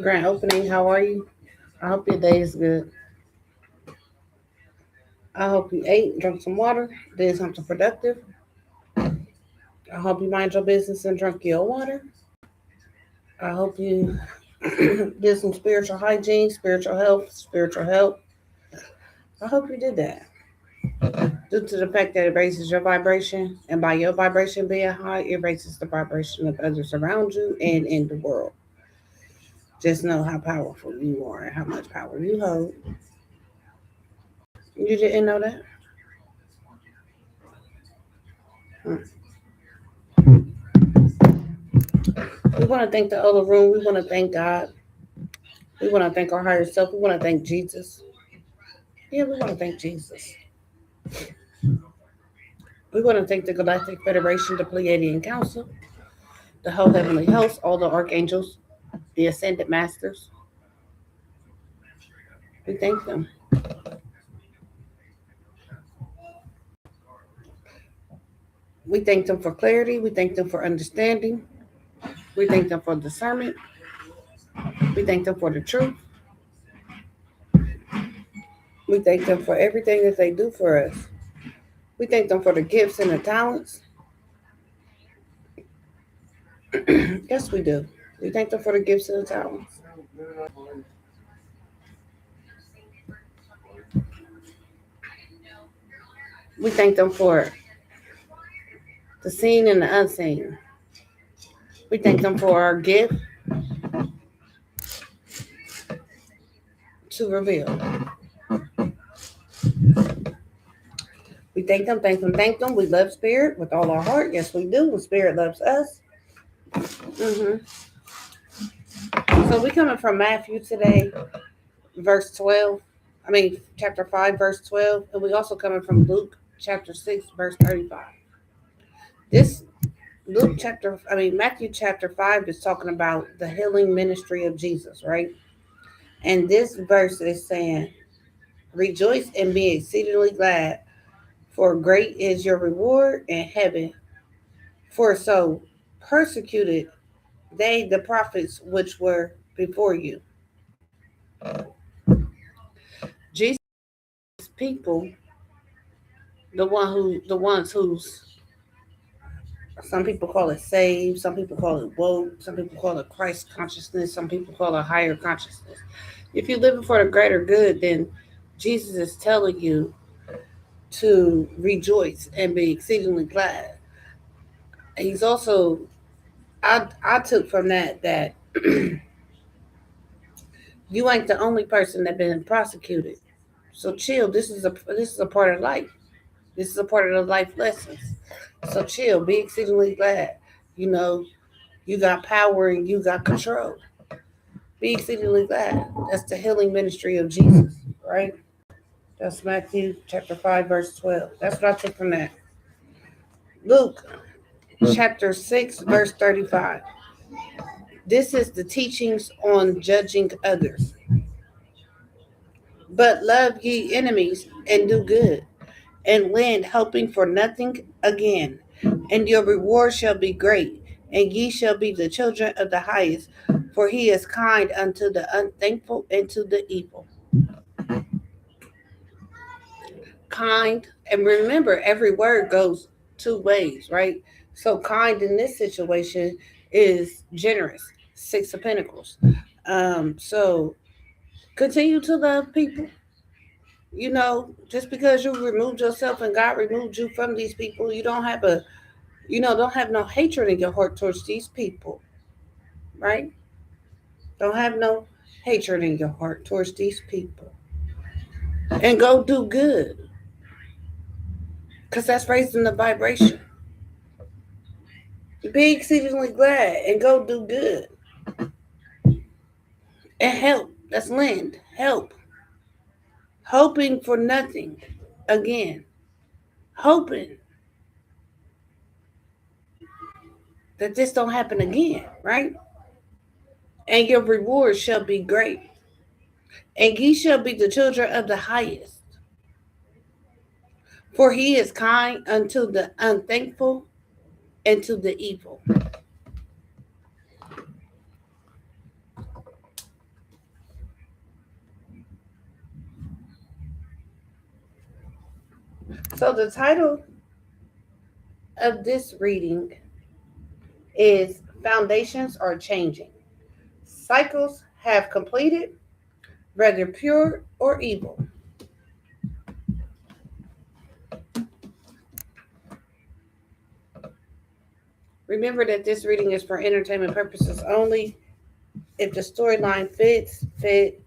Grand opening, how are you? I hope your day is good. I hope you ate, drank some water, did something productive. I hope you mind your business and drank your water. I hope you did some spiritual hygiene, spiritual health, spiritual help. I hope you did that. Due to the fact that it raises your vibration, and by your vibration being high, it raises the vibration of others around you and in the world. Just know how powerful you are and how much power you hold. You didn't know that? Hmm. We want to thank the other room. We want to thank God. We want to thank our higher self. We want to thank Jesus. Yeah, we want to thank Jesus. We want to thank the Galactic Federation, the Pleiadian Council, the whole heavenly host, all the archangels, the ascended masters. We thank them. We thank them for clarity. We thank them for understanding. We thank them for discernment. We thank them for the truth. We thank them for everything that they do for us. We thank them for the gifts and the talents. Yes, we do. We thank them for the gifts and the talents. We thank them for the seen and the unseen. We thank them for our gift to reveal. We thank them, thank them, thank them. We love Spirit with all our heart. Yes, we do. And Spirit loves us. hmm So we coming from Matthew today, verse 12. Chapter 5, verse 12. And we also coming from Luke chapter 6, verse 35. This Matthew chapter 5 is talking about the healing ministry of Jesus, right? And this verse is saying, rejoice and be exceedingly glad, for great is your reward in heaven. For so persecuted they the prophets which were before you. Jesus people, the ones who's some people call it saved, some people call it woke, some people call it Christ consciousness, some people call it higher consciousness. If you're living for the greater good, then Jesus is telling you to rejoice and be exceedingly glad. He's also I took from that you ain't the only person that been prosecuted. So chill. This is a part of life. This is a part of the life lessons. So chill. Be exceedingly glad. You know, you got power and you got control. Be exceedingly glad. That's the healing ministry of Jesus, right? That's Matthew chapter 5, verse 12. That's what I took from that. Luke chapter 6, verse 35. This is the teachings on judging others. But love ye enemies and do good, and lend, hoping for nothing again. And your reward shall be great, and ye shall be the children of the highest, for he is kind unto the unthankful and to the evil. Kind, and remember, every word goes two ways, right? So, kind in this situation is generous, Six of Pentacles. So continue to love people. Just because you removed yourself and God removed you from these people, you don't have no hatred in your heart towards these people, right? Don't have no hatred in your heart towards these people. And go do good, because that's raising the vibration. Be exceedingly glad and go do good. And help. That's lend. Help. Hoping for nothing again. Hoping that this don't happen again, right? And your reward shall be great. And ye shall be the children of the highest. For he is kind unto the unthankful and to the evil. So the title of this reading is Foundations Are Changing. Cycles have completed, whether pure or evil. Remember that this reading is for entertainment purposes only. If the storyline fit,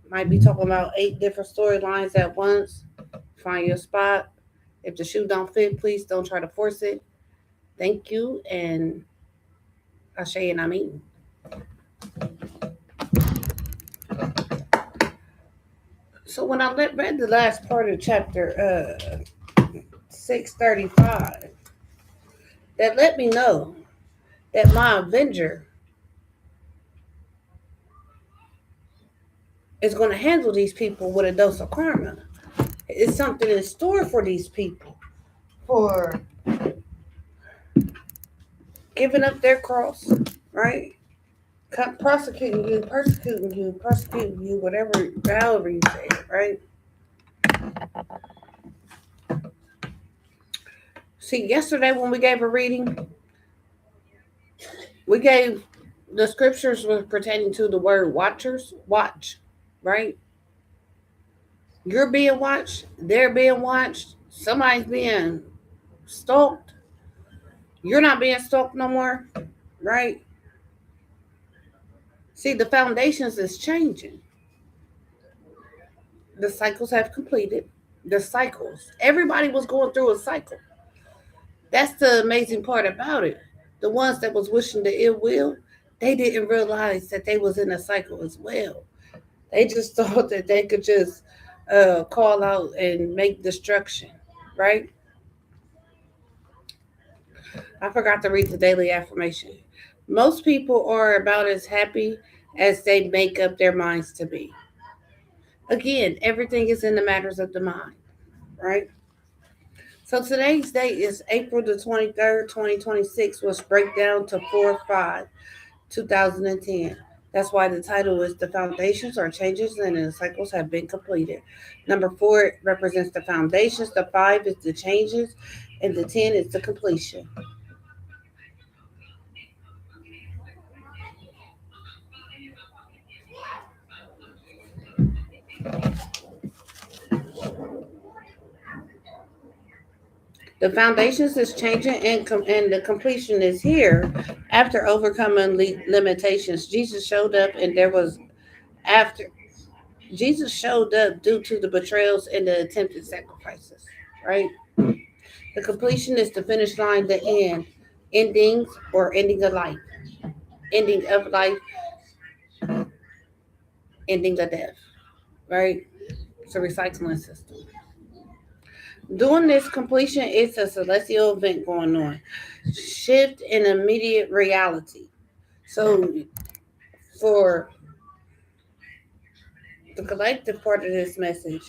might be talking about 8 different storylines at once. Find your spot. If the shoe don't fit, please don't try to force it. Thank you, and Ashe and Amin. So when I read the last part of chapter 635, that let me know that my Avenger is going to handle these people with a dose of karma. It's something in store for these people for giving up their cross, right? Prosecuting you, whatever, however you say it, right? See, yesterday when we gave a reading, we gave the scriptures were pertaining to the word watchers, watch, right? You're being watched, they're being watched, somebody's being stalked. You're not being stalked no more, right? See, the foundations is changing. The cycles have completed. The cycles. Everybody was going through a cycle. That's the amazing part about it. The ones that was wishing the ill will, they didn't realize that they was in a cycle as well. They just thought that they could just call out and make destruction, right? I forgot to read the daily affirmation. Most people are about as happy as they make up their minds to be. Again, everything is in the matters of the mind, right? So today's date is April the 23rd, 2026, which break down to 4/5, 2010. That's why the title is The Foundations Are Changes and the Cycles Have Been Completed. Number 4 represents the foundations, the 5 is the changes, and the 10 is the completion. The foundations is changing and the completion is here after overcoming limitations. Jesus showed up and there was after Jesus showed up due to the betrayals and the attempted sacrifices, right? The completion is the finish line, the end, endings or ending of life, ending of life, ending of death, right? It's a recycling system. During this completion, it's a celestial event going on. Shift in immediate reality. So for the collective part of this message,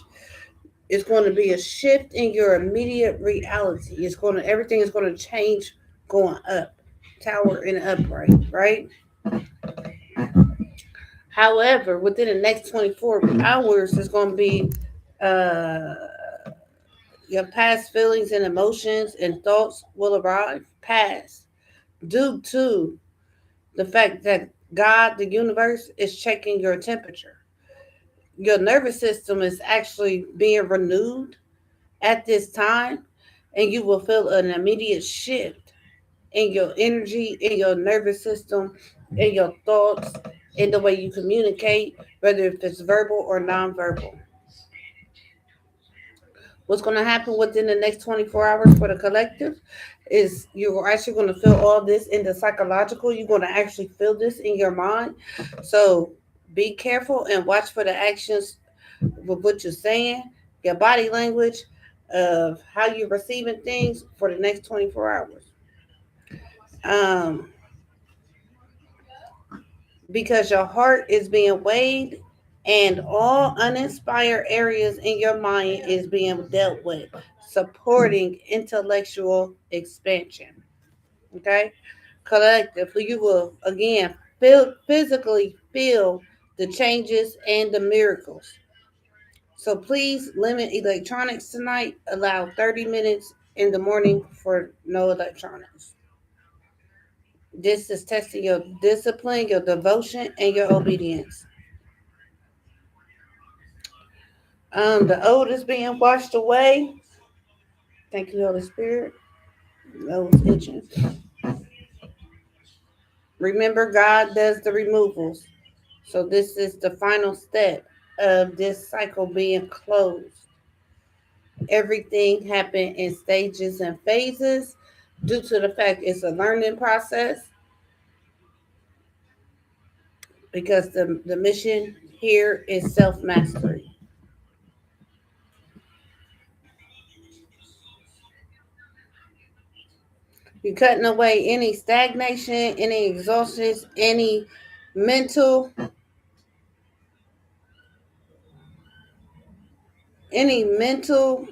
it's going to be a shift in your immediate reality. It's going to everything is going to change going up, tower and upright, right? However, within the next 24 hours, it's going to be uh, your past feelings and emotions and thoughts will arrive past due to the fact that God, the universe, is checking your temperature. Your nervous system is actually being renewed at this time, and you will feel an immediate shift in your energy, in your nervous system, in your thoughts, in the way you communicate, whether if it's verbal or nonverbal. What's going to happen within the next 24 hours for the collective is you're actually going to feel all this in the psychological. You're going to actually feel this in your mind. So be careful and watch for the actions with what you're saying, your body language, of how you're receiving things for the next 24 hours. Um, because your heart is being weighed and all uninspired areas in your mind is being dealt with, supporting intellectual expansion. Okay? Collectively, you will again physically feel the changes and the miracles. So please limit electronics tonight. Allow 30 minutes in the morning for no electronics. This is testing your discipline, your devotion, and your obedience. The old is being washed away. Thank you, Holy Spirit. Those itching. Remember, God does the removals. So this is the final step of this cycle being closed. Everything happened in stages and phases due to the fact it's a learning process because the mission here is self mastery. You're cutting away any stagnation, any exhaustion, mental, any mental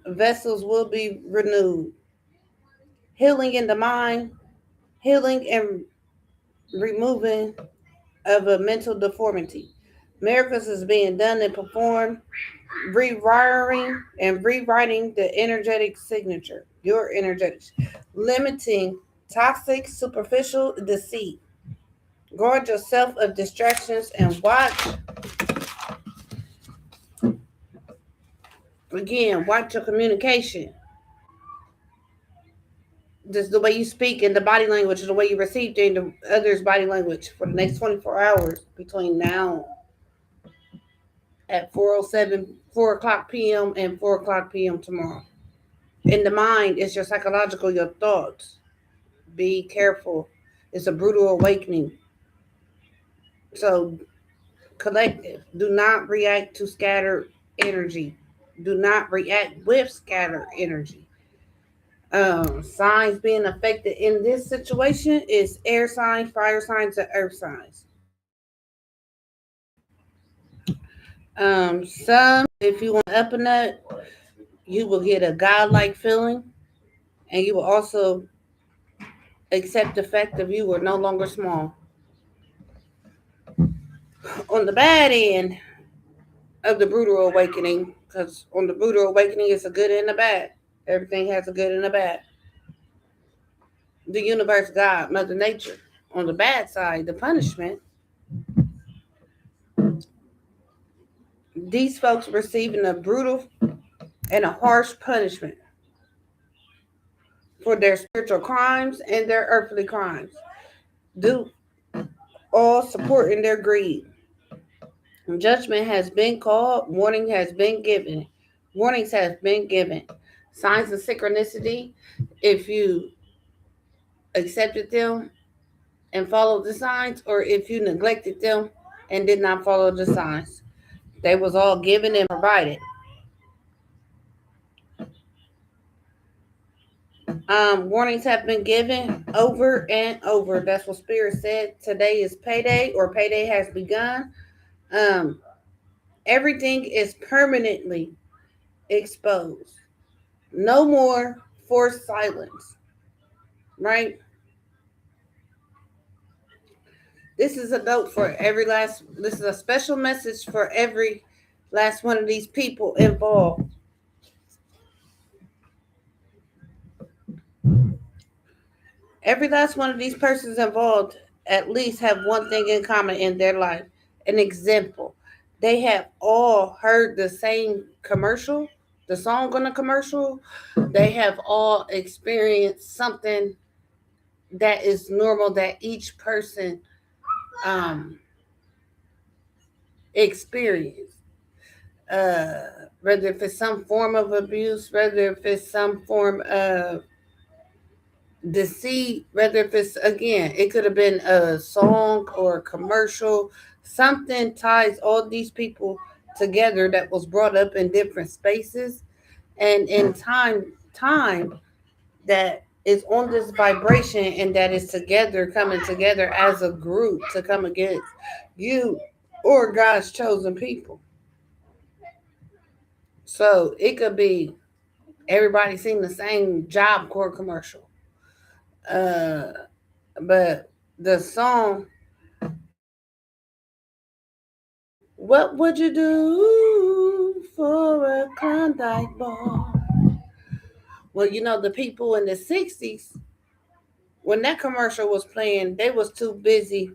vessels will be renewed. Healing in the mind, healing and removing of a mental deformity. Miracles is being done and performed, rewiring and rewriting the energetic signature, your energetics, limiting toxic, superficial deceit. Guard yourself of distractions and watch your communication. Just the way you speak and the body language, the way you receive the others' body language for the next 24 hours between now at 4:07, 4 o'clock p.m. and 4 o'clock p.m. tomorrow. In the mind, it's your psychological, your thoughts. Be careful. It's a brutal awakening. So, collective, do not react to scattered energy. Do not react with scattered energy. Signs being affected in this situation is air signs, fire signs, and earth signs. If you want to up a nut, you will get a godlike feeling, and you will also accept the fact that you were no longer small. On the bad end of the brutal awakening, because on the brutal awakening, it's a good and a bad. Everything has a good and a bad. The universe, God, Mother Nature. On the bad side, the punishment, these folks receiving a brutal and a harsh punishment for their spiritual crimes and their earthly crimes, due all supporting their greed. Judgment has been called, warning has been given. Warnings have been given. Signs of synchronicity, if you accepted them and followed the signs, or if you neglected them and did not follow the signs. They was all given and provided. Warnings have been given over and over. That's what Spirit said. Today is payday, or payday has begun. Um, Everything is permanently exposed. No more forced silence, right? This is a note for every last, this is a special message for every last one of these people involved. Every last one of these persons involved at least have one thing in common in their life, an example. They have all heard the same commercial, the song on the commercial. They have all experienced something that is normal that each person um, experience. Uh, Whether if it's some form of abuse, whether if it's some form of deceit, whether if it's, again, it could have been a song or a commercial, something ties all these people together that was brought up in different spaces and in time that is on this vibration and that is together, coming together as a group to come against you or God's chosen people. So it could be everybody seen the same Job Corps commercial. Uh, but the song What would you do for a Klondike bar? Well, the people in the 60s, when that commercial was playing, they was too busy.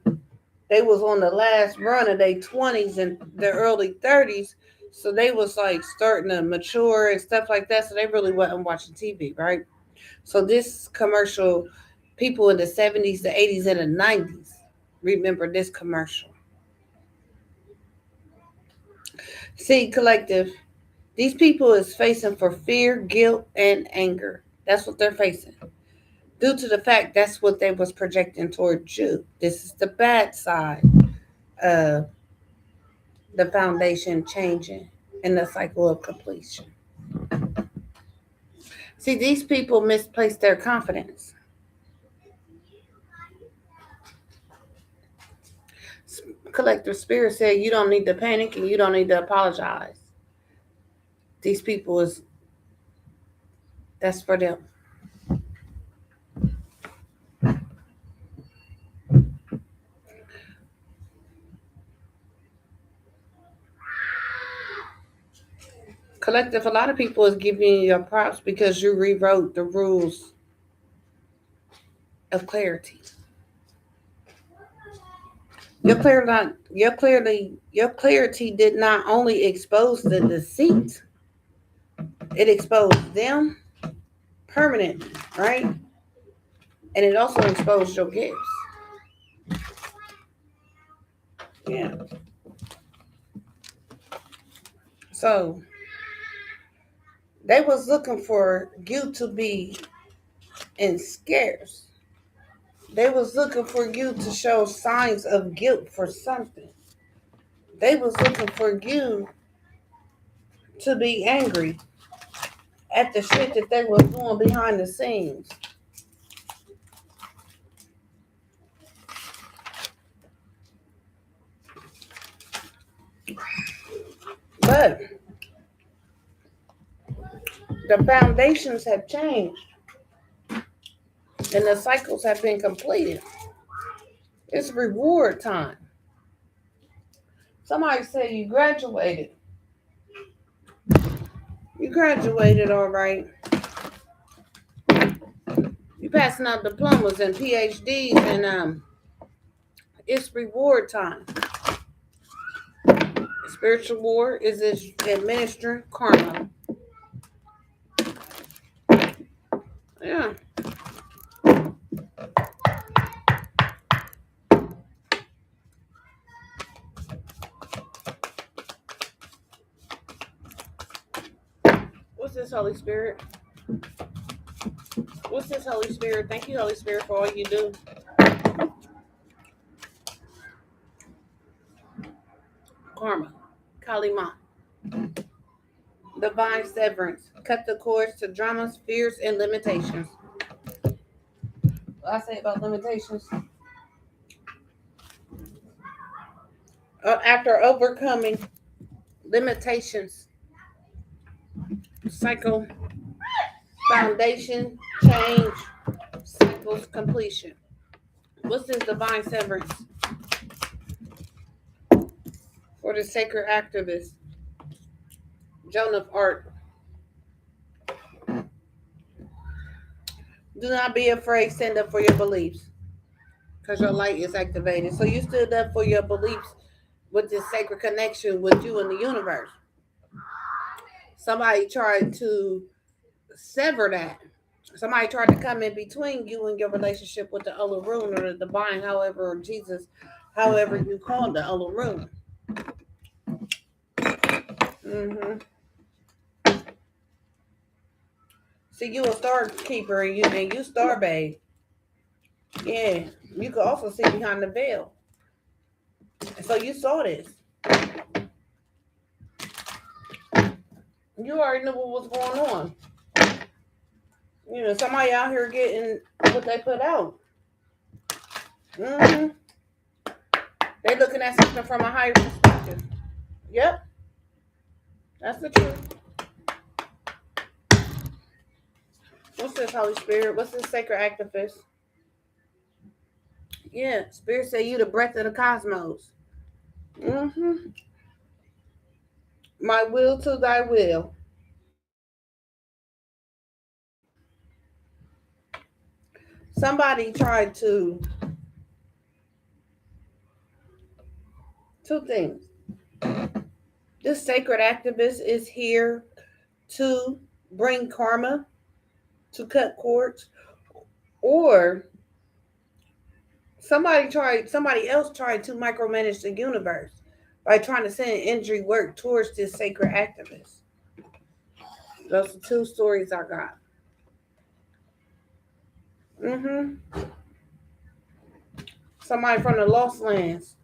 They was on the last run of their 20s and their early 30s. So they was like starting to mature and stuff like that. So they really wasn't watching TV, right? So this commercial, people in the 70s, the 80s, and the 90s remember this commercial. See, collective, these people is facing for fear, guilt, and anger. That's what they're facing. Due to the fact that's what they was projecting towards you. This is the bad side of the foundation changing in the cycle of completion. See, these people misplace their confidence. Collective spirit said you don't need to panic and you don't need to apologize. These people is that's for them. Collective, a lot of people is giving you your props because you rewrote the rules of clarity. Your clarity did not only expose the deceit, it exposed them permanently, right? And it also exposed your gifts. Yeah. So they was looking for you to be in scarce. They was looking for you to show signs of guilt for something. They was looking for you to be angry at the shit that they was doing behind the scenes. But the foundations have changed and the cycles have been completed. It's reward time. Somebody said you graduated. You graduated all right. You passing out diplomas and PhDs and it's reward time. Spiritual war is administering karma. Yeah. What's this, Holy Spirit? What's this, Holy Spirit? Thank you, Holy Spirit, for all you do. Karma. Kalima. Divine severance. Cut the cords to dramas, fears, and limitations. What I say about limitations? After overcoming limitations, cycle, foundation, change, cycles, completion. What's this divine severance? For the sacred activist, Joan of Arc. Do not be afraid, stand up for your beliefs. Because your light is activated. So you stood up for your beliefs with this sacred connection with you and the universe. Somebody tried to sever that. Somebody tried to come in between you and your relationship with the Olorun or the divine, however, or Jesus, however you call the Olorun. Mm-hmm. See, you a star keeper and you star babe. Yeah, you could also see behind the veil. And so you saw this. You already knew what was going on. Somebody out here getting what they put out. Mm-hmm. They looking at something from a higher perspective. Yep, that's the truth. What's this, Holy Spirit? What's this sacred activist? Yeah, Spirit say you the breath of the cosmos. Mm-hmm. My will to thy will. Somebody tried to, two things. This sacred activist is here to bring karma, to cut cords, or somebody else tried to micromanage the universe by trying to send injury work towards this sacred activist. Those are two stories I got. Mm-hmm. Somebody from the Lost Lands.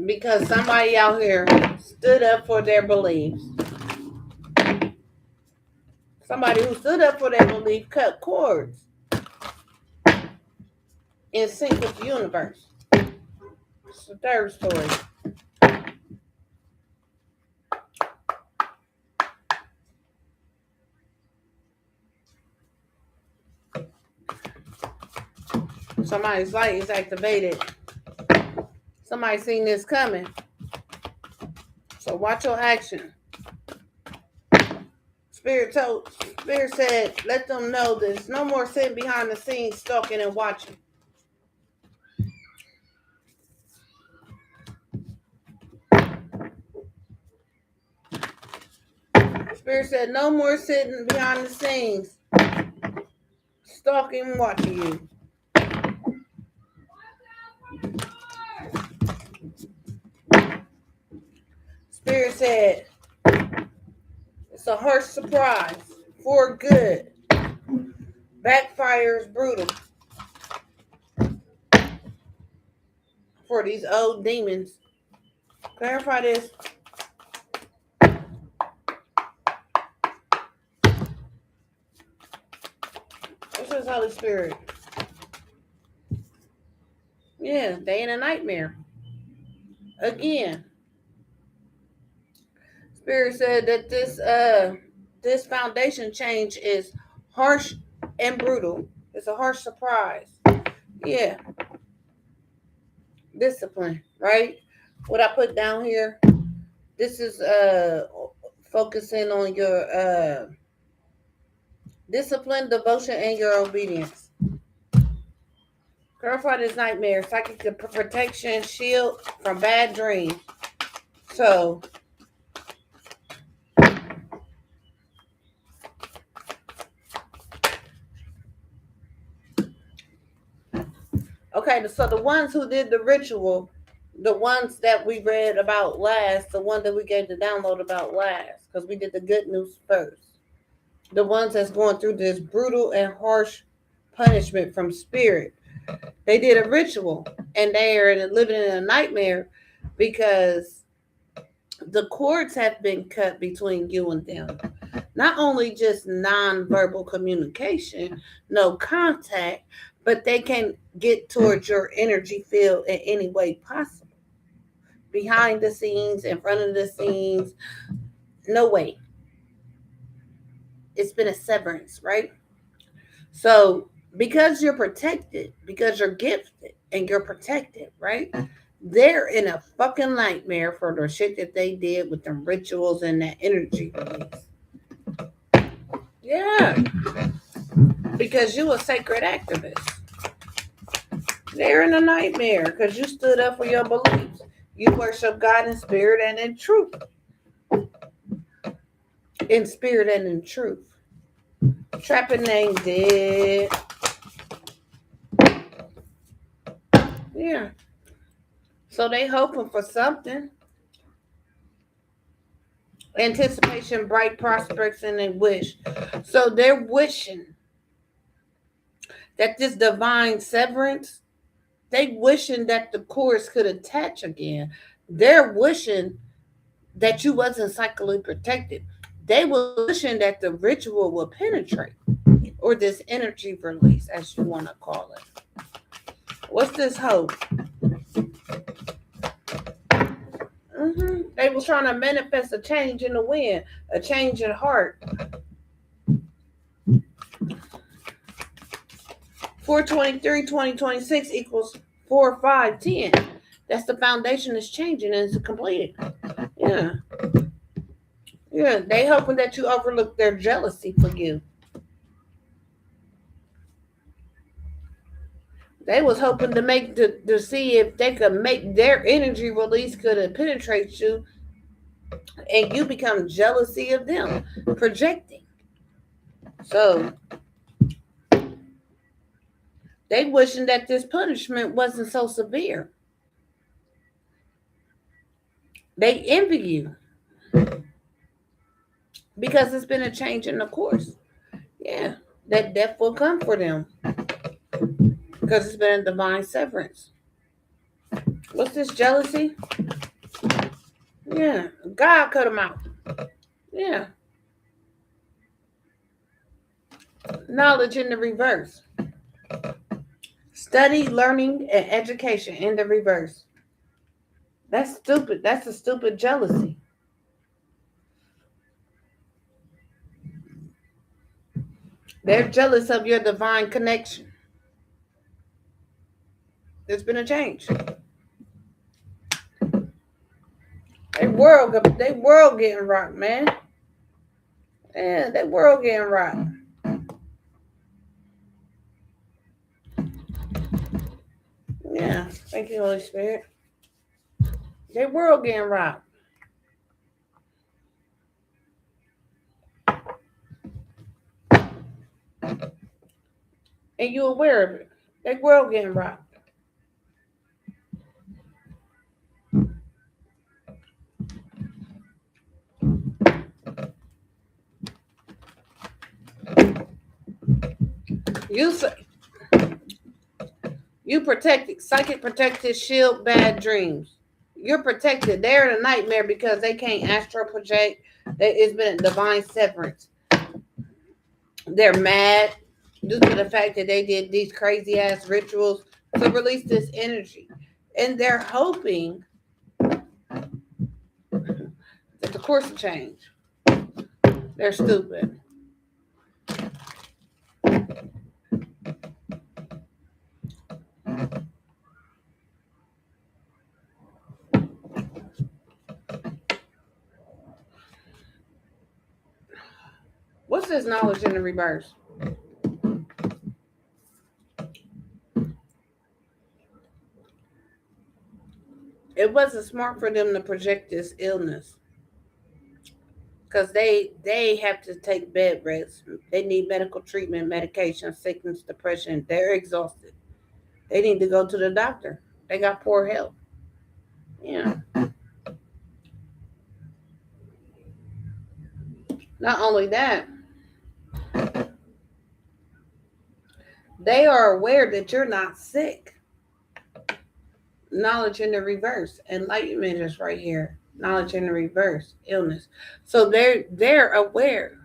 Because somebody out here stood up for their beliefs. Somebody who stood up for their belief cut cords in sync with the universe. It's the third story. Somebody's light is activated. Somebody seen this coming. So watch your action. Spirit said, let them know there's no more sitting behind the scenes stalking and watching. Spirit said, no more sitting behind the scenes stalking and watching you. Spirit said, it's a harsh surprise for good. Backfires brutal for these old demons. Clarify this. This is Holy Spirit. Yeah, they in a nightmare. Again. Spirit said that this foundation change is harsh and brutal. It's a harsh surprise. Yeah. Discipline, right? What I put down here, this is focusing on your discipline, devotion, and your obedience. Clarify this nightmare, psychic protection, shield from bad dreams. So okay, so the ones who did the ritual, the ones that we read about last, the one that we gave the download about last, because we did the good news first. The ones that's going through this brutal and harsh punishment from spirit. They did a ritual and they are living in a nightmare because the cords have been cut between you and them. Not only just non-verbal communication, no contact, but they can get towards your energy field in any way possible. Behind the scenes, in front of the scenes, no way. It's been a severance, right? So because you're protected, because you're gifted and you're protected, right? They're in a fucking nightmare for the shit that they did with them rituals and that energy release. Yeah. Because you a sacred activist. They're in a nightmare because you stood up for your beliefs. You worship God in spirit and in truth. In spirit and in truth. Trapping name dead. Yeah. So they hoping for something. Anticipation, bright prospects, and they wish. So they're wishing that this divine severance, they wishing that the cords could attach again. They're wishing that you wasn't psychically protected. They was wishing that the ritual would penetrate, or this energy release, as you want to call it. What's this hope? They was trying to manifest a change in the wind, a change in heart. 423, 2026 equals 4, 5, 10. That's the foundation is changing and it's completed. Yeah. Yeah. They hoping that you overlook their jealousy for you. They was hoping to make to see if they could make their energy release could penetrate you and you become jealousy of them, projecting. So they wishing that this punishment wasn't so severe. They envy you because it's been a change in the course. Yeah, that death will come for them because it's been a divine severance. What's this jealousy? Yeah, God cut them out. Yeah, knowledge in the reverse. Study, learning, and education in the reverse. That's stupid. That's a stupid jealousy. They're jealous of your divine connection. There's been a change. They world getting rocked, man. Yeah, they world getting rocked. Yeah, thank you, Holy Spirit. They world getting rocked. And you aware of it. They world getting rocked. You you protected. Psychic protected shield bad dreams. You're protected. They're in a nightmare because they can't astral project. It's been a divine severance. They're mad due to the fact that they did these crazy ass rituals to release this energy. And they're hoping that the course will change. They're stupid. What's this knowledge in the reverse? It wasn't smart for them to project this illness because they have to take bed rest. They need medical treatment, medication, sickness, depression. They're exhausted. They need to go to the doctor. They got poor health. Yeah. Not only that, they are aware that you're not sick. Knowledge in the reverse. Enlightenment is right here. Knowledge in the reverse. Illness. So they're aware.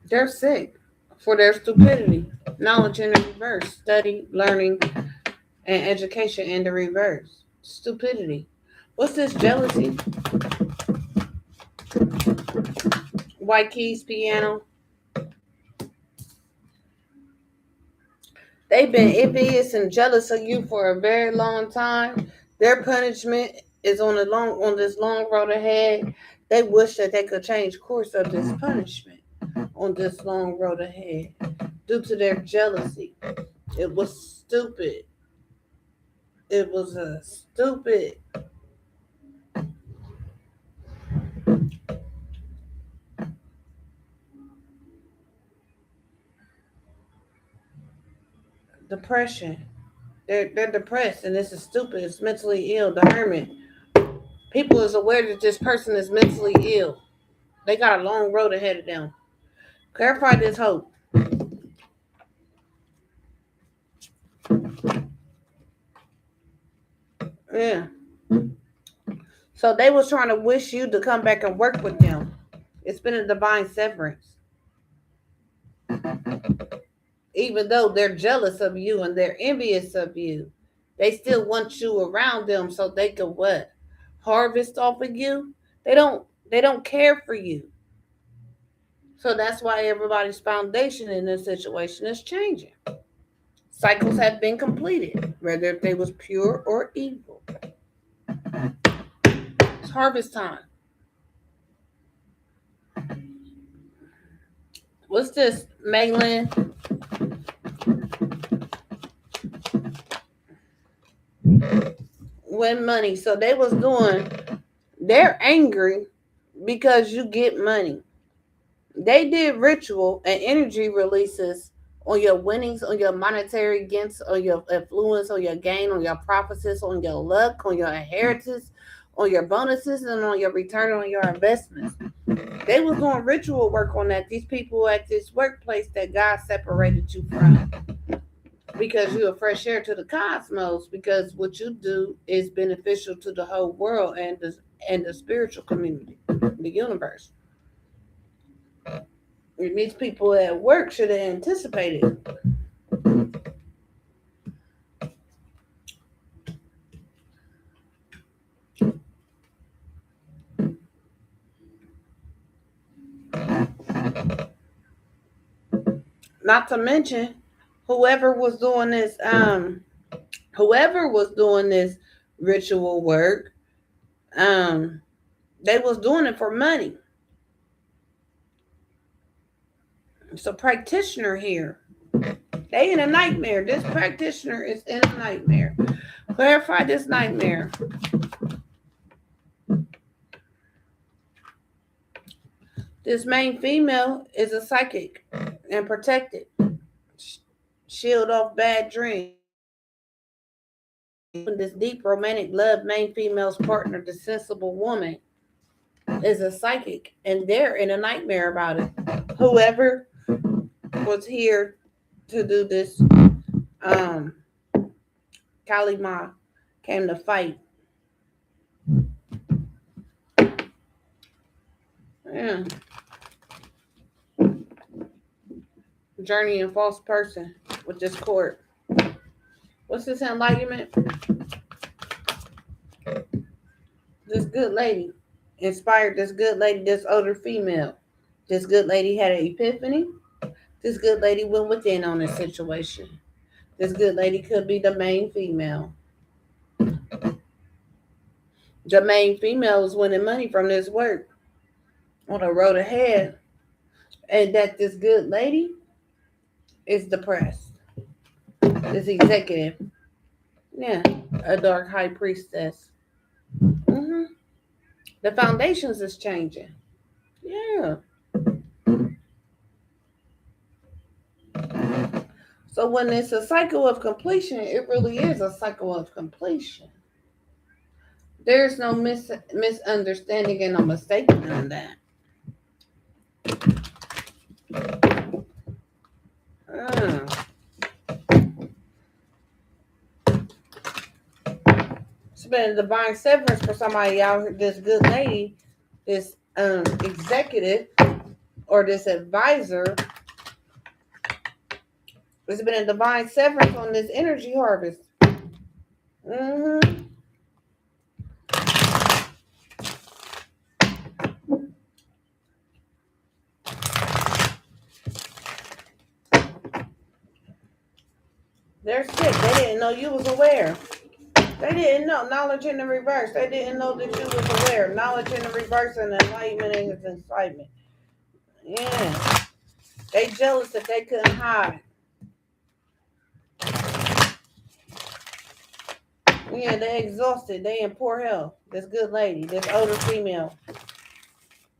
They're sick for their stupidity. Knowledge in the reverse. Study, learning, and education in the reverse. Stupidity. What's this jealousy? White keys, piano. They've been envious and jealous of you for a very long time. Their punishment is on this long road ahead. They wish that they could change course of this punishment on this long road ahead due to their jealousy. It was stupid. It was a stupid. Depression. They're depressed, and this is stupid. It's mentally ill. The hermit. People is aware that this person is mentally ill. They got a long road ahead of them. Clarify this hope. Yeah. So they was trying to wish you to come back and work with them. It's been a divine severance. Even though they're jealous of you and they're envious of you, they still want you around them so they can what? Harvest off of you. They don't care for you. So that's why everybody's foundation in this situation is changing. Cycles have been completed, whether if they was pure or evil. It's harvest time. What's this, Maylin? Win money. So they was doing. They're angry because you get money. They did ritual and energy releases on your winnings, on your monetary gains, on your influence, on your gain, on your prophecies, on your luck, on your inheritance, on your bonuses, and on your return on your investments. They was doing ritual work on that. These people at this workplace that God separated you from. Because you're a fresh air to the cosmos, because what you do is beneficial to the whole world and the spiritual community, the universe. And these people at work should have anticipated. Not to mention, whoever was doing this, whoever was doing this ritual work, um, they was doing it for money. It's a practitioner here. They in a nightmare. This practitioner is in a nightmare. Clarify this nightmare. This main female is a psychic and protected. Shield off bad dreams. This deep romantic love main female's partner, the sensible woman, is a psychic, and they're in a nightmare about it. Whoever was here to do this, Kalima came to fight. Yeah. Journey and false person with this court. What's this enlightenment? This good lady inspired this good lady, this older female. This good lady had an epiphany. This good lady went within on this situation. This good lady could be the main female. The main female is winning money from this work on the road ahead. And that this good lady is depressed. This executive. Yeah, a dark high priestess. hmm The foundations is changing. Yeah. So when it's a cycle of completion, it really is a cycle of completion. There's no misunderstanding and no mistaking on that. Uh, it's been a divine severance for somebody out here. This good lady, this executive or this advisor. It's been a divine severance on this energy harvest. Mm-hmm. They're sick. They didn't know you was aware. They didn't know. Knowledge in the reverse. They didn't know that you was aware. Knowledge in the reverse and enlightenment and excitement. Yeah. They jealous that they couldn't hide. Yeah, they exhausted. They in poor health. This good lady, this older female,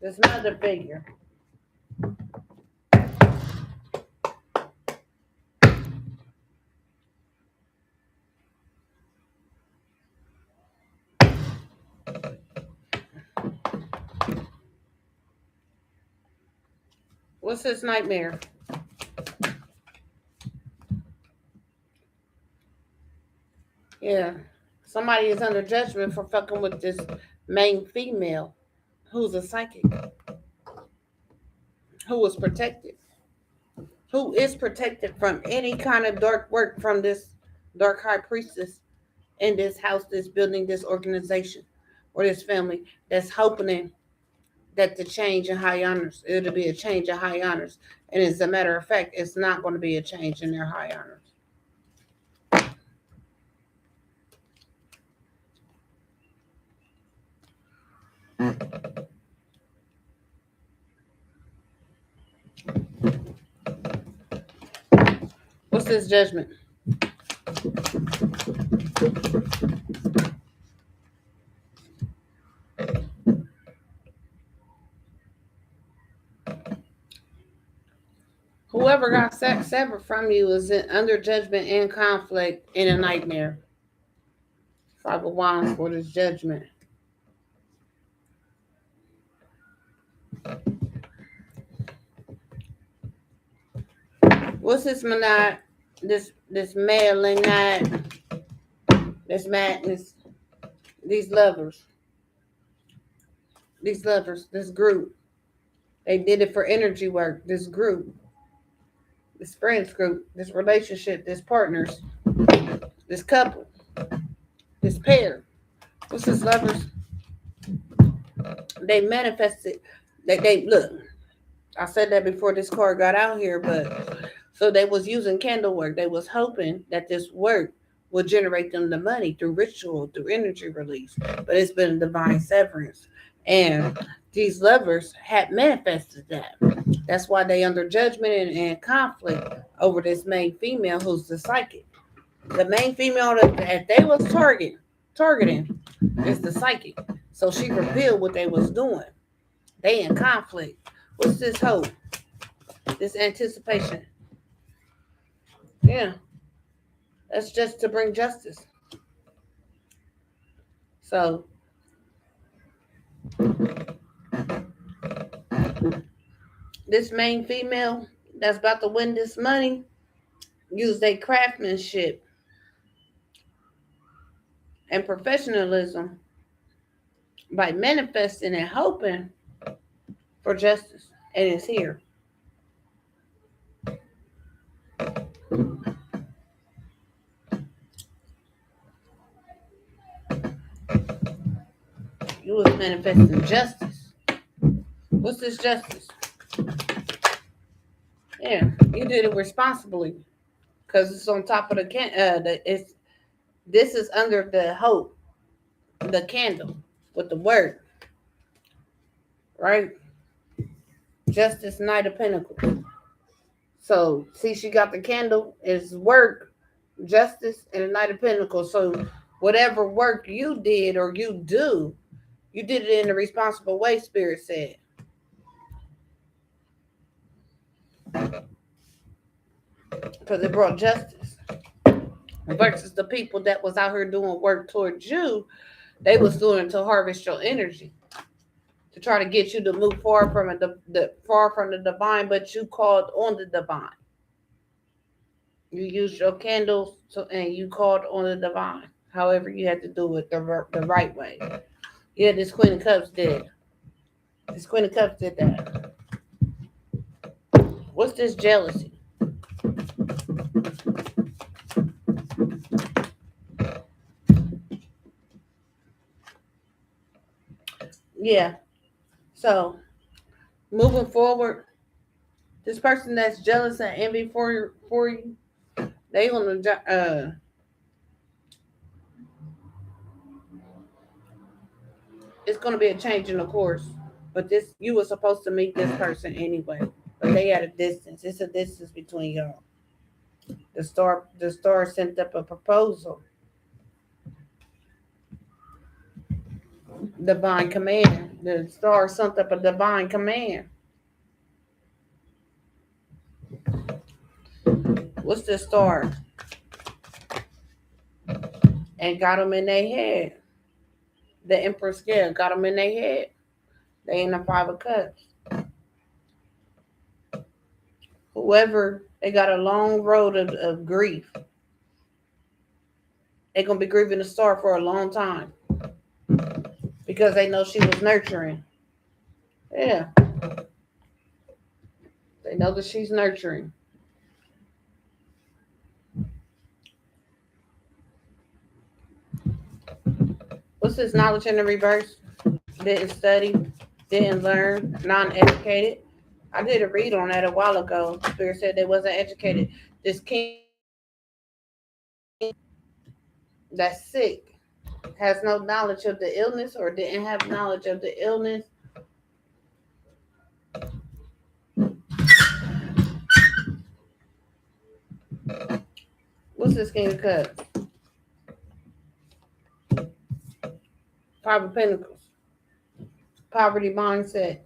this mother figure. What's this nightmare? Yeah. Somebody is under judgment for fucking with this main female who's a psychic, who was protected, who is protected from any kind of dark work from this dark high priestess in this house, this building, this organization, or this family that's hoping that the change in high honors, it'll be a change in high honors. And as a matter of fact, it's not going to be a change in their high honors. What's this judgment? Whoever got severed from you is under judgment and conflict in a nightmare. Five of Wands for this judgment. What's this monad? This mailing night, this madness, these lovers, this group. They did it for energy work. This group, this friends group, this relationship, this partners, this couple, this pair. What's this lovers? They manifested. They look. I said that before this card got out here, but so they was using candle work. They was hoping that this work would generate them the money through ritual, through energy release. But it's been a divine severance. And these lovers had manifested that. That's why they under judgment and conflict over this main female who's the psychic. The main female that they was targeting is the psychic. So she revealed what they was doing. They in conflict. What's this hope? This anticipation. Yeah. That's just to bring justice. So this main female that's about to win this money use their craftsmanship and professionalism by manifesting and hoping for justice. And it's here. You was manifesting justice. What's this justice? Yeah, you did it responsibly because it's on top of this is under the hope, the candle with the word, right? Justice, Knight of Pentacles. So see, she got the candle is work, justice, and a Knight of Pentacles. So whatever work you did or you do, you did it in a responsible way, Spirit said. Because it brought justice. Versus the people that was out here doing work towards you, they was doing it to harvest your energy. To try to get you to move far from the divine, but you called on the divine. You used your candles and you called on the divine. However, you had to do it the right way. Yeah, this Queen of Cups did. This Queen of Cups did that. What's this jealousy? Yeah. So, moving forward, this person that's jealous and envy for you, they gonna it's gonna be a change in the course. But this you were supposed to meet this person anyway, but they at a distance. It's a distance between y'all. The star sent up a proposal. Divine command. The star sent up a divine command. What's the star? And got them in their head. The Empress got them in their head. They in the Five of Cups. Whoever, they got a long road of grief. They're gonna be grieving the star for a long time because they know she was nurturing. Yeah, they know that she's nurturing. What's this knowledge in the reverse? Didn't study, didn't learn, non-educated. I did a read on that a while ago. Spirit said they wasn't educated. This king that's sick has no knowledge of the illness or didn't have knowledge of the illness. What's this king of cups? Five of pentacles. Poverty mindset.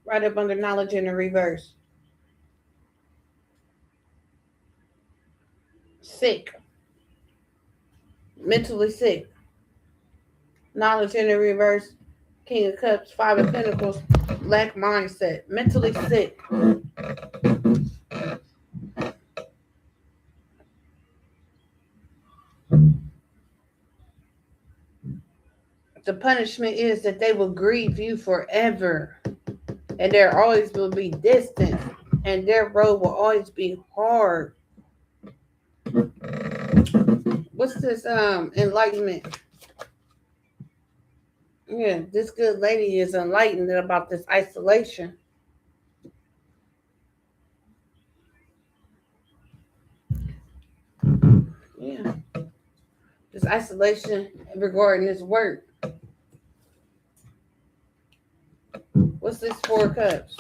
Right up under knowledge in the reverse. Sick. Mentally sick. Knowledge in the reverse. King of cups. Five of pentacles. Lack mindset. Mentally sick. The punishment is that they will grieve you forever. And there always will be distance. And their road will always be hard. What's this enlightenment? Yeah, this good lady is enlightened about this isolation. Yeah. This isolation regarding this work. What's this four of cups?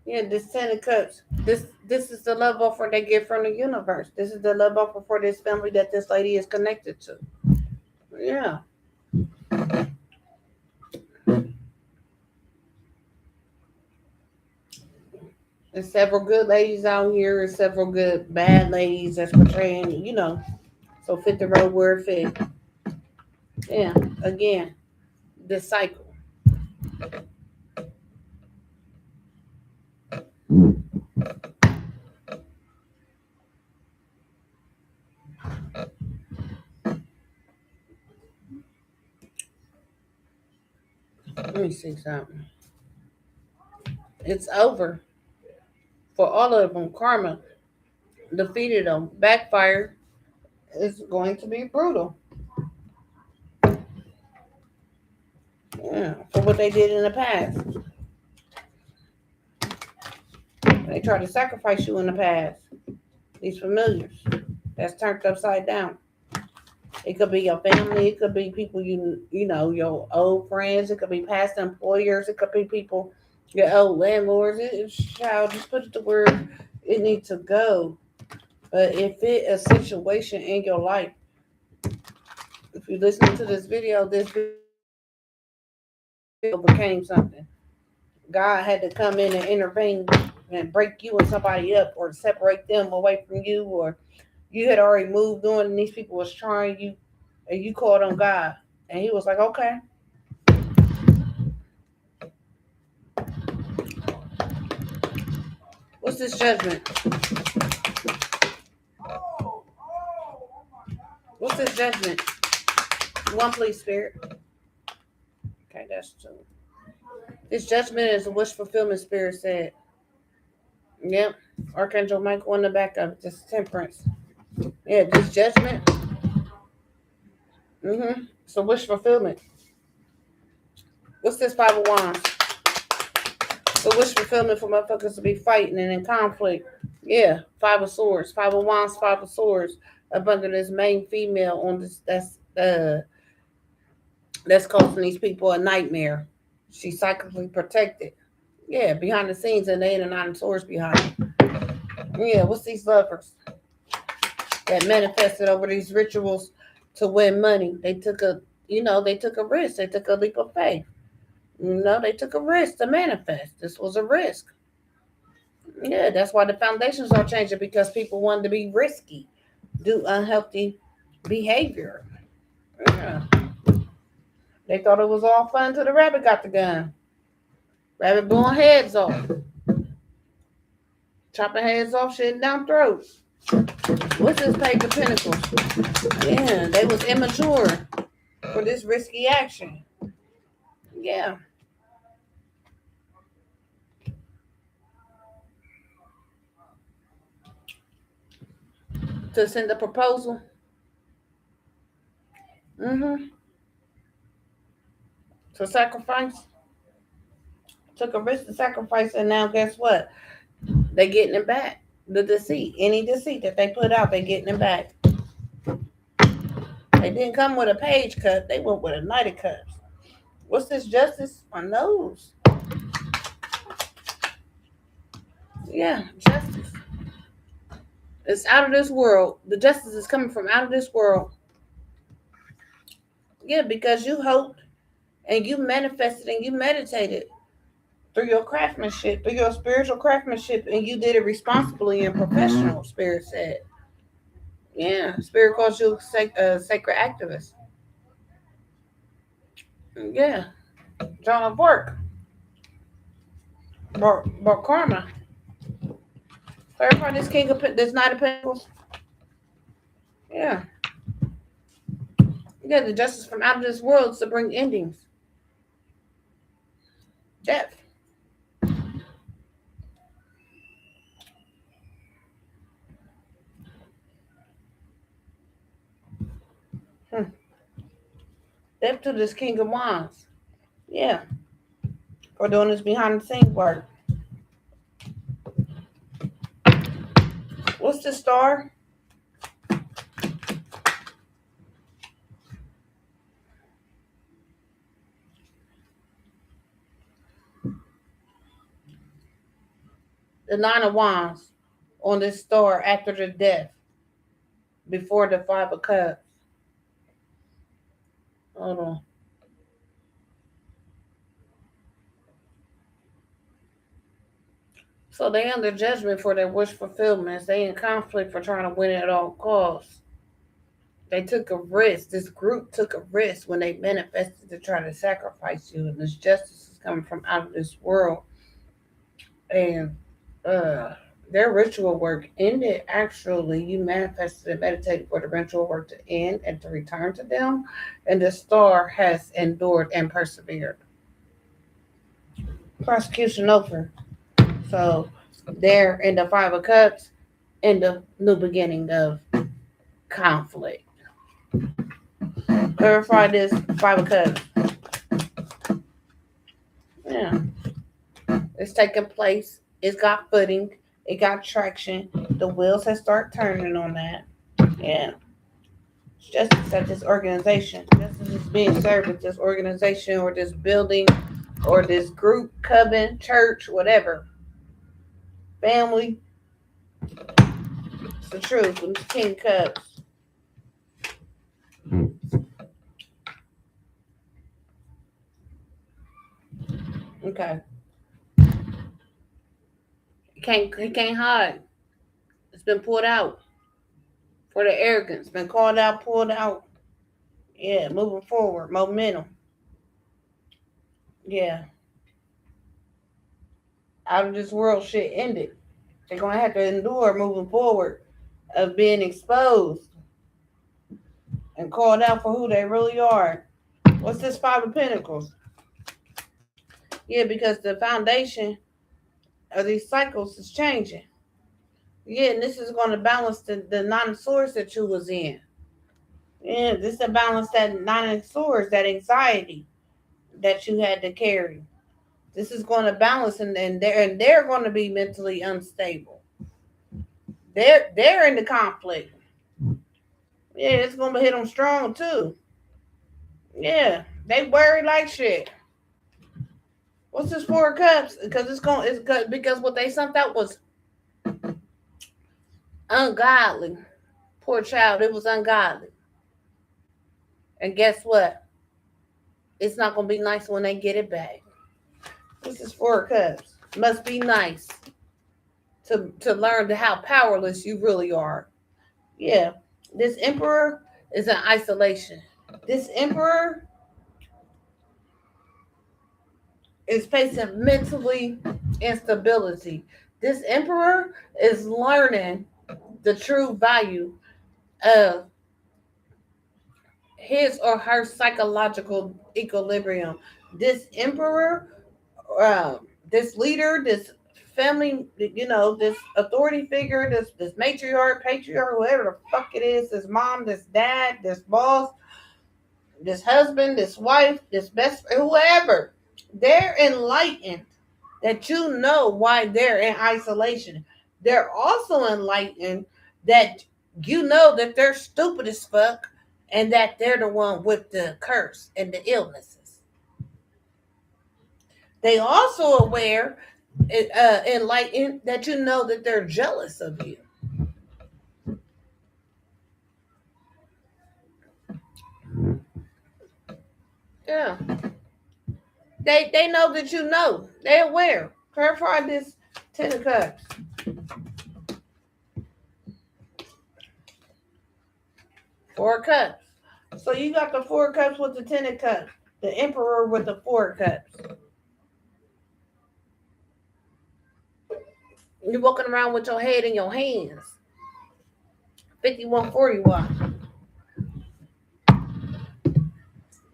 Yeah, this ten of cups. This is the love offer they get from the universe. This is the love offer for this family that this lady is connected to. Yeah. There's several good ladies out here and several good bad ladies that's portraying. So fit the road where it fit. Yeah. Again, this cycle. Let me see something. It's over for all of them. Karma defeated them. Backfire is going to be brutal. Yeah, for what they did in the past. They tried to sacrifice you in the past. These familiars that's turned upside down. It could be your family. It could be people your old friends. It could be past employers. It could be people, your old landlords. Child, just put it to where it needs to go. But if it a situation in your life, if you listen to this video became something. God had to come in and intervene and break you and somebody up or separate them away from you, or you had already moved on and these people was trying you and you called on God and he was like, okay. What's this judgment? What's this judgment? One, please, Spirit. Okay, that's two. This judgment is a wish fulfillment, Spirit said. Yep. Archangel Michael in the back of it. This temperance. Yeah, this judgment. So wish fulfillment. What's this Five of Wands? So wish fulfillment for motherfuckers to be fighting and in conflict. Yeah, Five of Swords. Five of Wands, Five of Swords. Up under this main female on this that's causing these people a nightmare. She's psychically protected. Yeah, behind the scenes and the Eight of Nine of Swords behind it. Yeah, what's these lovers that manifested over these rituals to win money? They took a risk. They took a leap of faith. They took a risk to manifest. This was a risk. Yeah, that's why the foundations are changing because people wanted to be risky, do unhealthy behavior. Yeah. They thought it was all fun till the rabbit got the gun. Rabbit blowing heads off, chopping heads off, shitting down throats. What's this Page of Pentacles? Yeah, they was immature for this risky action. Yeah. To send a proposal. Mm-hmm. To sacrifice. Took a risk to sacrifice, and now guess what? They getting it back. The deceit. Any deceit that they put out, they getting it back. They didn't come with a page cut. They went with a Knight of Cups. What's this justice on those? Yeah, justice. It's out of this world. The justice is coming from out of this world. Yeah, because you hoped and you manifested and you meditated through your craftsmanship, through your spiritual craftsmanship, and you did it responsibly and professional, Spirit said. Yeah, Spirit calls you a sacred activist. Yeah, John of work. But karma. Clarify this king of this knight of pentacles. Yeah. You got the justice from out of this world to bring endings. Death. Death to this king of wands. Yeah. For doing this behind the scenes work. What's the star? The nine of wands on this star after the death. Before the five of cups. Hold on. So they under judgment for their wish fulfillments. They in conflict for trying to win at all costs. They took a risk. This group took a risk when they manifested to try to sacrifice you. And this justice is coming from out of this world. And their ritual work ended. Actually, you manifested and meditated for the ritual work to end and to return to them. And the star has endured and persevered. Prosecution over. So they're in the five of cups in the new beginning of conflict. Clarify this five of cups. Yeah. It's taking place. It's got footing. It got traction. The wheels have started turning on that. Yeah. It's justice at this organization. Justice is being served at this organization or this building or this group, coven, church, whatever. Family. It's the truth. It's King Cups. Okay. He can't hide. It's been pulled out for the arrogance. Been called out, pulled out. Yeah, moving forward. Momentum. Yeah. Out of this world shit ended. They're gonna have to endure moving forward of being exposed and called out for who they really are. What's this five of pentacles? Yeah, because the foundation of these cycles is changing. Yeah, and this is going to balance the nine of swords that you was in. Yeah, this is to balance that nine of swords, that anxiety that you had to carry. This is going to balance, and they're going to be mentally unstable. They're in the conflict. Yeah, it's going to hit them strong too. Yeah, they worry like shit. What's this four of cups? Because because what they sent out was ungodly. Poor child, it was ungodly. And guess what? It's not gonna be nice when they get it back. This is four of cups. Must be nice to learn how powerless you really are. Yeah, this emperor is in isolation. This emperor is facing mentally instability. This emperor is learning the true value of his or her psychological equilibrium. This emperor, this leader, this family, this authority figure, this matriarch, patriarch, whatever the fuck it is, this mom, this dad, this boss, this husband, this wife, this best, whoever, they're enlightened that you know why they're in isolation. They're also enlightened that you know that they're stupid as fuck and that they're the one with the curse and the illnesses. They also aware, enlightened that you know that they're jealous of you. Yeah. They know that you know. They're aware. Clarify this 10 of cups. Four cups. So you got the 4 cups with the 10 of cups. The emperor with the 4 cups. You're walking around with your head in your hands. 5140 watch.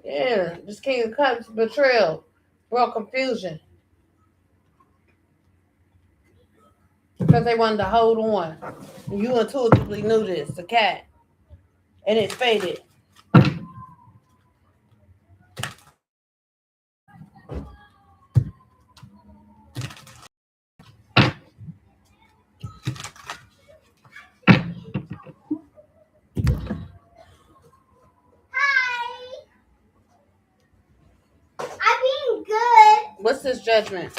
Yeah, this King of Cups, betrayal, brought confusion. Because they wanted to hold on. You intuitively knew this, the cat. And it faded. What's this judgment?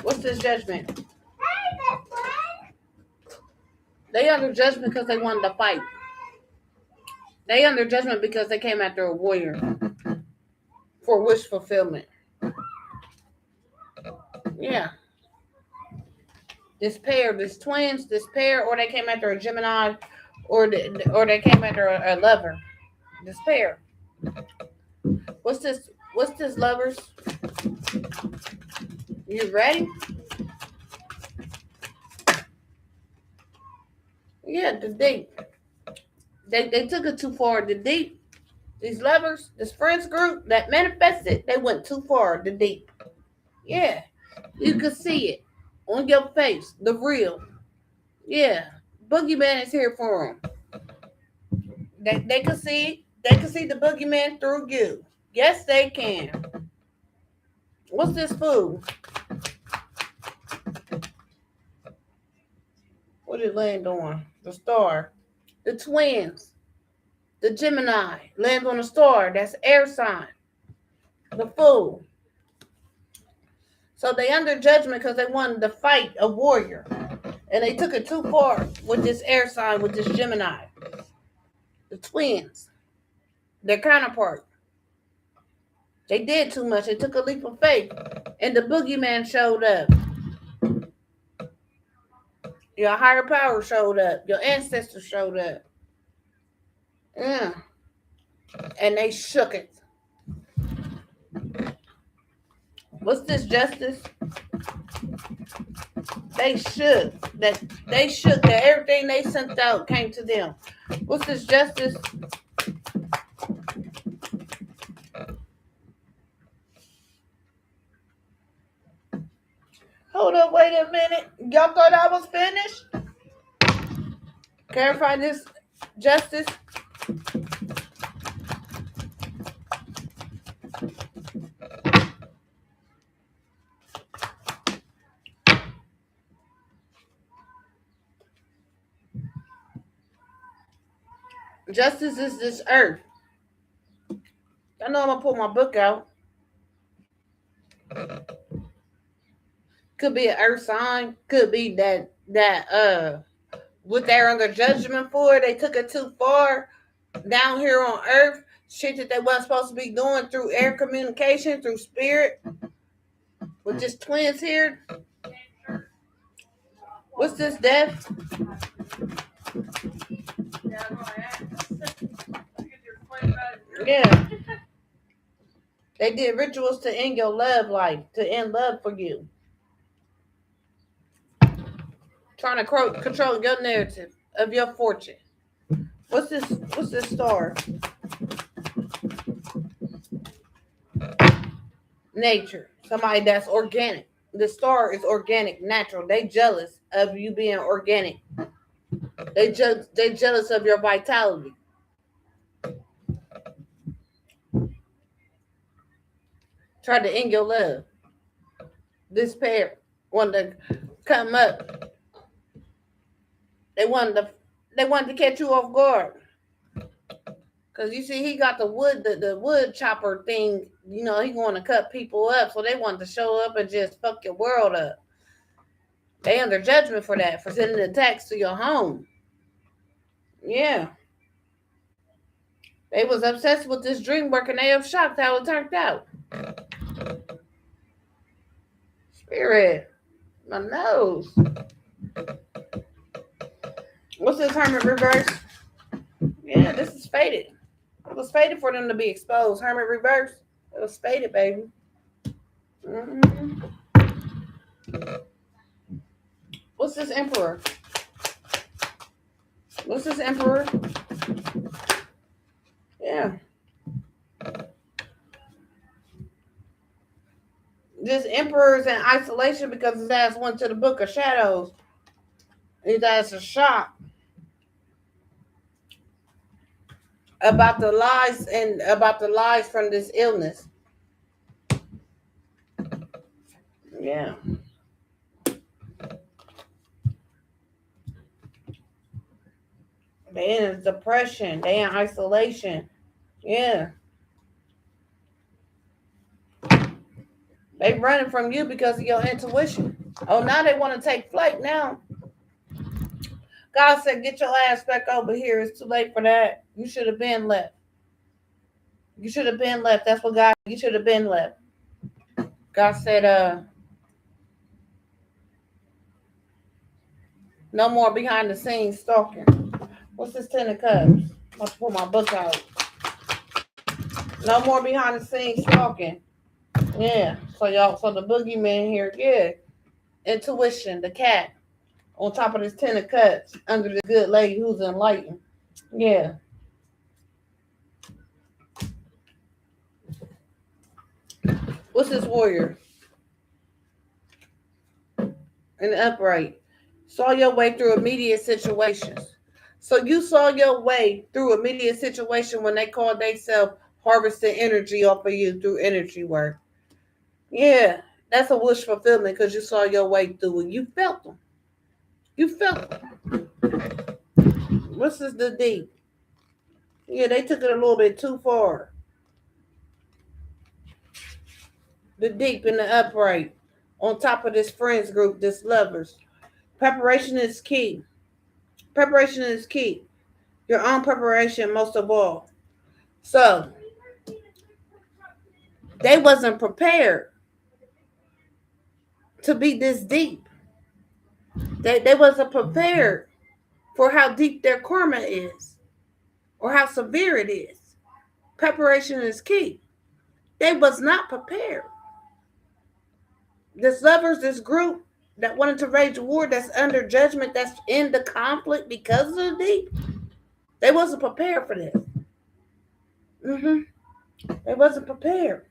What's this judgment? They under judgment because they wanted to fight. They under judgment because they came after a warrior for wish fulfillment. Yeah. This pair, this twins, this pair, or they came after a Gemini, or they came after a lover. This pair. What's this? What's this, lovers? You ready? Yeah, the deep. They took it too far. The deep. These lovers, this friends group that manifested, they went too far. The deep. Yeah, you could see it on your face. The real. Yeah, boogeyman is here for them. They could see. They could see the boogeyman through you. Yes, they can. What's this food? What did it land on? The star. The twins. The Gemini lands on the star. That's air sign. The fool. So they under judgment because they wanted to fight a warrior. And they took it too far with this air sign, with this Gemini. The twins. Their counterpart. They did too much. They took a leap of faith. And the boogeyman showed up. Your higher power showed up. Your ancestors showed up. Yeah. And they shook it. What's this, justice? They shook. They shook that everything they sent out came to them. What's this, justice? Hold up, wait a minute. Y'all thought I was finished? Clarify this, justice. Justice is this earth. I know I'm gonna pull my book out. Could be an earth sign. Could be that what they're under judgment for. They took it too far down here on earth. Shit that they wasn't supposed to be doing through air communication, through spirit. With just twins here. What's this, death? Yeah. They did rituals to end your love life, to end love for you. Trying to control your narrative of your fortune. What's this? What's this star? Nature. Somebody that's organic. The star is organic, natural. They jealous of you being organic. They jealous of your vitality. Tried to end your love. This pair wanted to come up. They wanted to catch you off guard. Cause you see, he got the wood chopper thing. You know, he going to cut people up, so they wanted to show up and just fuck your world up. They under judgment for that, for sending attacks to your home. Yeah, they was obsessed with this dream work, and they have shocked how it turned out. Spirit, my nose. What's this Hermit reverse? Yeah, this is fated. It was fated for them to be exposed. Hermit reverse. It was fated, baby. Mm-hmm. What's this Emperor? What's this Emperor? Yeah. This Emperor is in isolation because his ass went to the Book of Shadows. His ass is shocked about the lies from this illness. Yeah. They in depression. They in isolation. Yeah. They running from you because of your intuition. Oh, now they want to take flight now. God said, get your ass back over here. It's too late for that. You should have been left. You should have been left. That's what God, you should have been left. God said, no more behind the scenes stalking. What's this 10 of Cups? I'm about to pull my book out. No more behind the scenes stalking. Yeah. So the boogeyman here, yeah. Intuition, the cat. On top of this 10 of Cups, under the good lady who's enlightened. Yeah. What's this Warrior? In the upright. Saw your way through immediate situations. So you saw your way through immediate situation when they called themselves harvesting energy off of you through energy work. Yeah, that's a wish fulfillment because you saw your way through it. You felt them. You felt them. What's this the deep? Yeah, they took it a little bit too far. The deep and the upright. On top of this friends group, this lovers. Preparation is key. Preparation is key. Your own preparation most of all. So they wasn't prepared to be this deep. They wasn't prepared for how deep their karma is or how severe it is. Preparation is key. They was not prepared. This lovers, this group that wanted to wage war, that's under judgment, that's in the conflict because of the deep, they wasn't prepared for this. They wasn't prepared.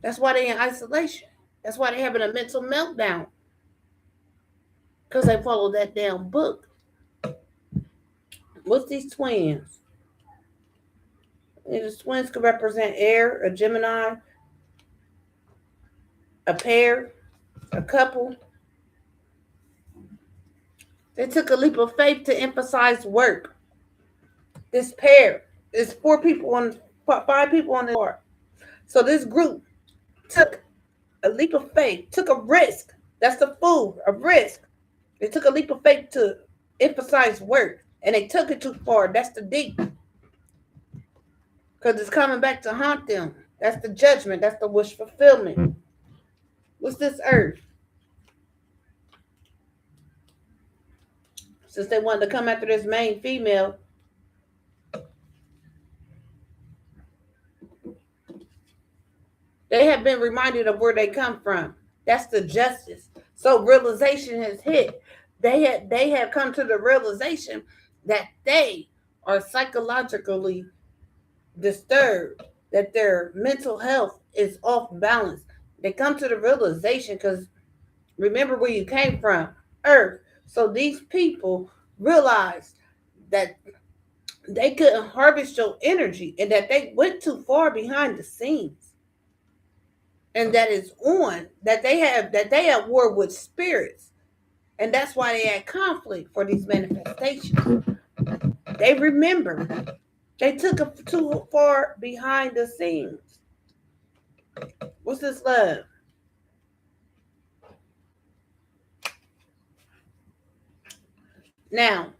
That's why they in isolation. That's why they having a mental meltdown. Because they followed that damn book. What's these twins? These twins could represent air, a Gemini, a pair, a couple. They took a leap of faith to emphasize work. This pair is 5 people on the board. So this group took a leap of faith, took a risk. That's the fool, a risk. They took a leap of faith to emphasize work, and they took it too far. That's the deep. Because it's coming back to haunt them. That's the judgment. That's the wish fulfillment. What's this earth? Since they wanted to come after this main female, They have been reminded of where they come from. That's the justice. So realization has hit. They have come to the realization that they are psychologically disturbed, that their mental health is off balance. They come to the realization because remember where you came from, Earth. So these people realized that they couldn't harvest your energy and that they went too far behind the scenes, and that is on that they at war with spirits, and that's why they had conflict for these manifestations. They remember they took it too far behind the scenes. What's this love? Now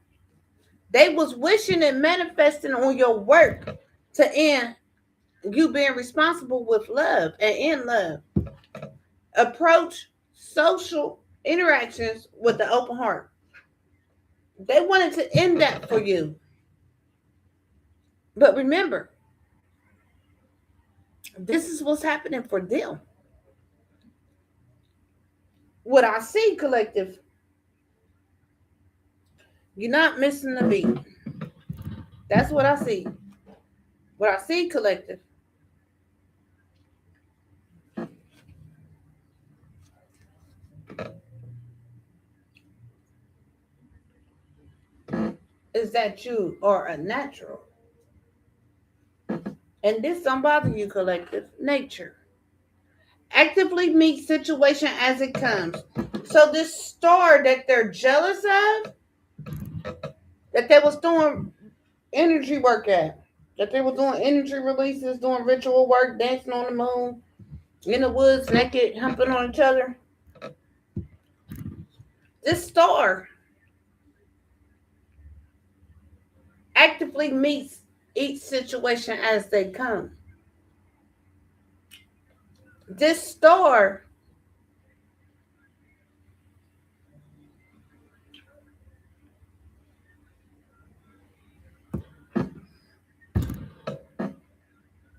they was wishing and manifesting on your work to end you being responsible with love and in love. Approach social interactions with the open heart. They wanted to end that for you. But remember, this is what's happening for them. What I see, collective, you're not missing the beat. That's what I see. What I see, collective, is that you are a natural. And this don't bother you, collective. Nature. Actively meet situation as it comes. So this star that they're jealous of, that they was doing energy work at, that they were doing energy releases, doing ritual work, dancing on the moon, in the woods, naked, humping on each other. This star actively meets each situation as they come. This star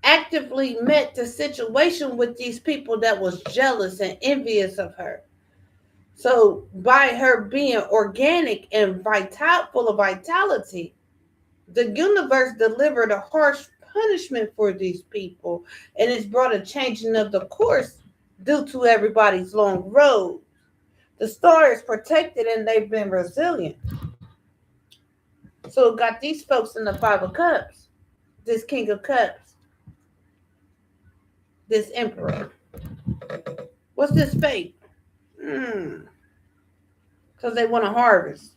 actively met the situation with these people that was jealous and envious of her. So by her being organic and full of vitality, the universe delivered a harsh punishment for these people, and it's brought a changing of the course due to everybody's long road. The star is protected and they've been resilient. So it got these folks in the Five of Cups, this King of Cups, this Emperor. What's this fate? Because they want to harvest.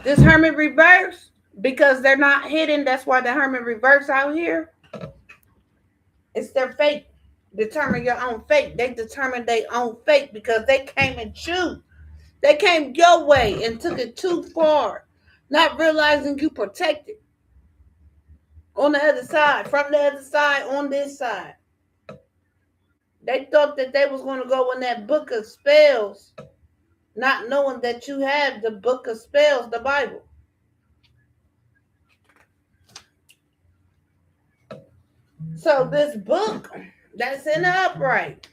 This Hermit reverse, because they're not hidden, that's why the Hermit reverse out here. It's their fate. Determine your own fate. They determined their own fate because they came and chose. They came your way and took it too far, not realizing you protected. On the other side, from the other side, on this side. They thought that they was going to go in that book of spells, not knowing that you have the book of spells, the Bible. So this book that's in the upright,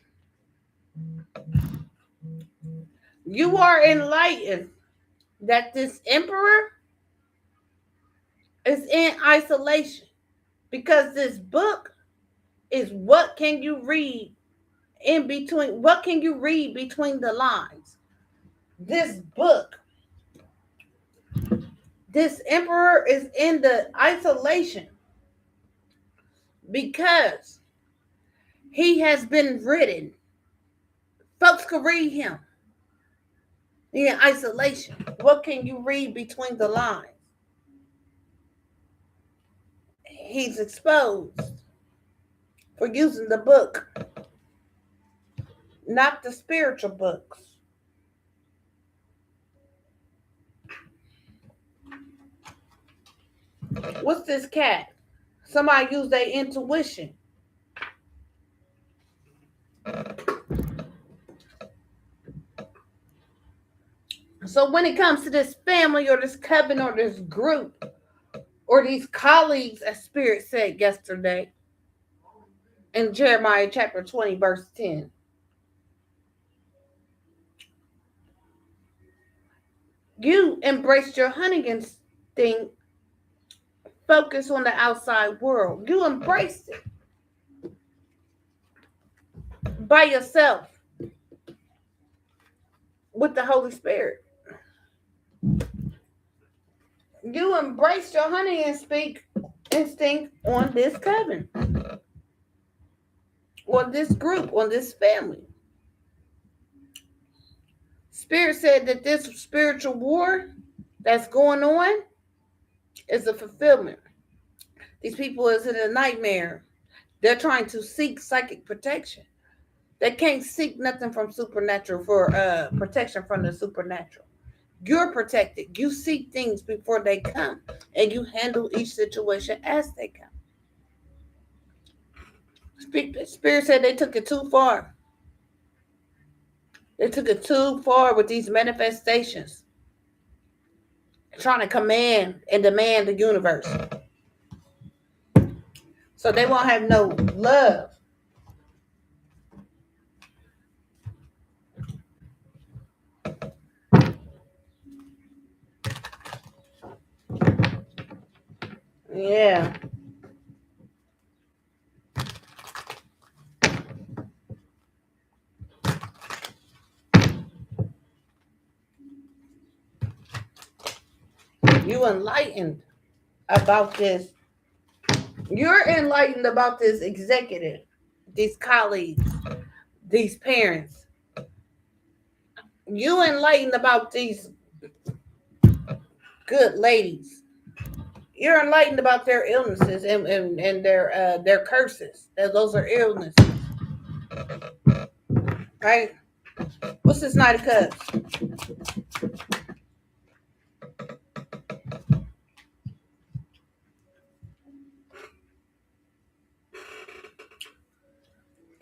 you are enlightened that this emperor is in isolation because this book is what can you read in between, what can you read between the lines. This book, this emperor is in the isolation because he has been written. Folks can read him in isolation. What can you read between the lines? He's exposed for using the book, not the spiritual books. What's this cat? Somebody use their intuition. So when it comes to this family or this coven or this group or these colleagues, as Spirit said yesterday in Jeremiah chapter 20, verse 10. You embraced your hunting instinct, focus on the outside world. You embraced it by yourself with the Holy Spirit. You embraced your hunting instinct on this coven, on this group, on this family. Spirit said that this spiritual war that's going on is a fulfillment. These people is in a nightmare. They're trying to seek psychic protection. They can't seek nothing from supernatural for protection from the supernatural. You're protected. You see things before they come, and you handle each situation as they come. Spirit said they took it too far. They took it too far with these manifestations, trying to command and demand the universe. So they won't have no love. Yeah. You enlightened about this. You're enlightened about this executive, these colleagues, these parents. You enlightened about these good ladies. You're enlightened about their illnesses and their curses. Those are illnesses. Right? What's this Knight of Cups?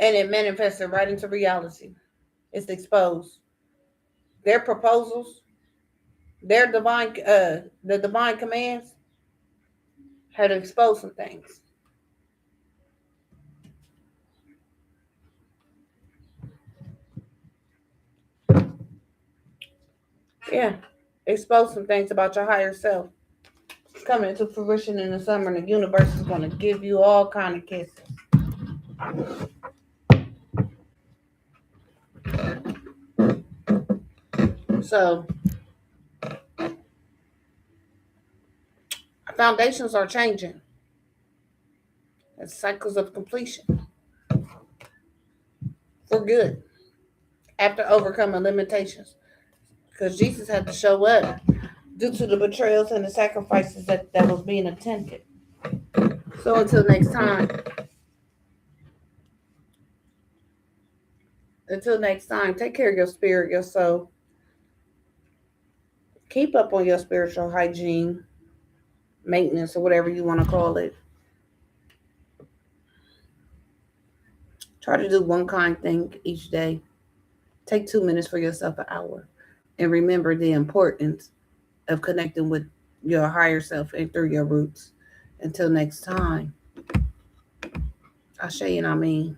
And it manifested right into reality. It's exposed. Their proposals, their the divine commands had exposed some things. Yeah, expose some things about your higher self. It's coming into fruition in the summer, and the universe is going to give you all kind of kisses. So, our foundations are changing. It's cycles of completion for good after overcoming limitations. Because Jesus had to show up due to the betrayals and the sacrifices that was being attempted. So until next time, take care of your spirit, your soul. Keep up on your spiritual hygiene, maintenance, or whatever you want to call it. Try to do one kind thing each day. Take 2 minutes for yourself, an hour. And remember the importance of connecting with your higher self and through your roots. Until next time, Ashe and Amen.